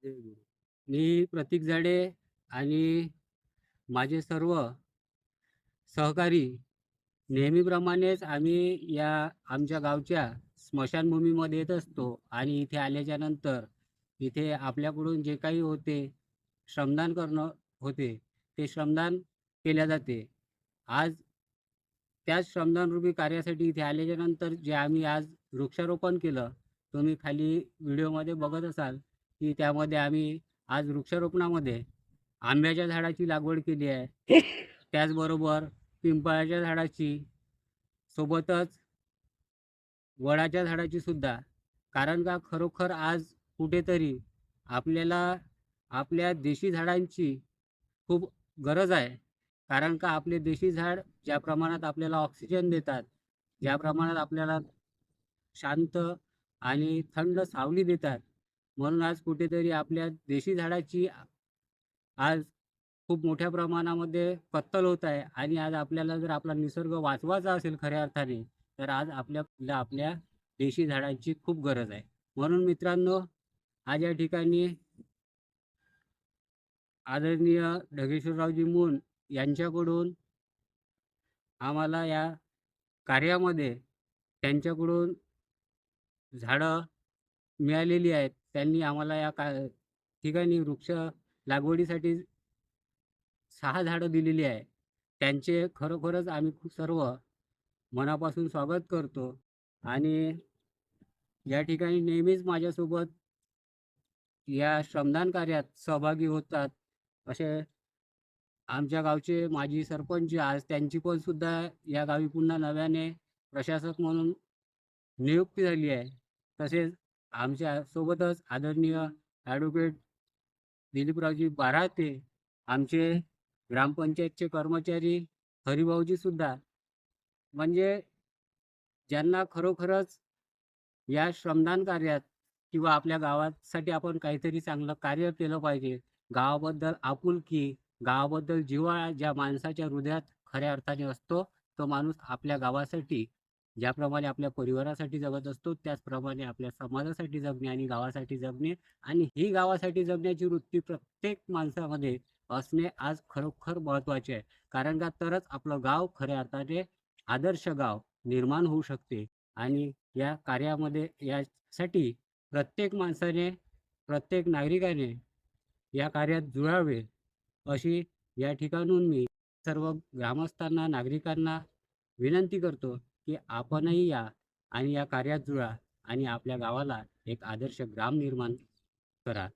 जय गुरु. मी प्रतीक झाडे आणि माझे सर्व सहकारी नेहमीप्रमाणेच आम्ही या आमच्या गावच्या स्मशानभूमीमध्ये येत असतो आणि इथे आल्याच्यानंतर इथे आपल्याकडून जे काही होते श्रमदान करणं होते ते श्रमदान केल्या जाते. आज त्याच श्रमदानरूपी कार्यासाठी इथे आल्याच्यानंतर जे आम्ही आज वृक्षारोपण केलं, तुम्ही खाली व्हिडिओमध्ये बघत असाल की त्यामध्ये आम्ही आज वृक्षारोपणामध्ये आंब्याच्या झाडाची लागवड केली आहे. त्याचबरोबर पिंपळाच्या झाडाची, सोबतच वडाच्या झाडाची सुद्धा. कारण का खरोखर आज कुठेतरी आपल्याला आपल्या देशी झाडांची खूप गरज आहे. कारण का आपले देशी झाड ज्या प्रमाणात आपल्याला ऑक्सिजन देतात, ज्या प्रमाणात आपल्याला शांत आणि थंड सावली देतात, म्हणून आज कुठेतरी आपल्या देशी झाडाची आज खूप मोठ्या प्रमाणामध्ये कत्तल होत आहे आणि आज आपल्याला जर आपला निसर्ग वाचवायचा असेल खऱ्या अर्थाने, तर आज आपल्याला आपल्या देशी झाडांची खूप गरज आहे. म्हणून मित्रांनो, आज या ठिकाणी आदरणीय ढगेश्वररावजी मून यांच्याकडून आम्हाला या कार्यामध्ये त्यांच्याकडून झाडं मिळालेली आहेत. त्यांनी आम्हाला या ठिकाणी वृक्ष लागवडीसाठी 6 झाडं दिलेली आहे. त्यांचे खरोखरच आम्ही खूप सर्व मनापासून स्वागत करतो आणि या ठिकाणी नेहमीच माझ्यासोबत या श्रमदान कार्यात सहभागी होतात असे आमच्या गावचे माजी सरपंच आज त्यांची पण सुद्धा या गावी पुन्हा नव्याने प्रशासक म्हणून नियुक्ती झाली आहे. तसेच आमच्या सोबतच आदरणीय ॲडव्होकेट दिलीपरावजी बाराते, आमचे ग्रामपंचायतचे कर्मचारी हरिभाऊजी सुद्धा, म्हणजे ज्यांना खरोखरच या श्रमदान कार्यात किंवा आपल्या गावासाठी आपण काहीतरी चांगलं कार्य केलं पाहिजे. गावाबद्दल आपुलकी, गावाबद्दल जिव्हाळा ज्या माणसाच्या हृदयात खऱ्या अर्थाने असतो, तो माणूस आपल्या गावासाठी ज्याप्रमाणे आपल्या परिवारासाठी जगत असतो, त्याचप्रमाणे आपल्या समाजासाठी जगणे आणि गावासाठी जगणे आणि ही गावासाठी जगण्याची वृत्ती प्रत्येक माणसामध्ये असणे आज खरोखर महत्त्वाचे आहे. कारण का तरच आपलं गाव खऱ्या अर्थाने आदर्श गाव निर्माण होऊ शकते आणि या कार्यामध्ये यासाठी प्रत्येक माणसाने, प्रत्येक नागरिकाने या कार्यात जुळावे, अशी या ठिकाणून मी सर्व ग्रामस्थांना, नागरिकांना विनंती करतो, की आपणही या आणि या कार्यात जुळा आणि आपल्या गावाला एक आदर्श ग्राम निर्माण करा.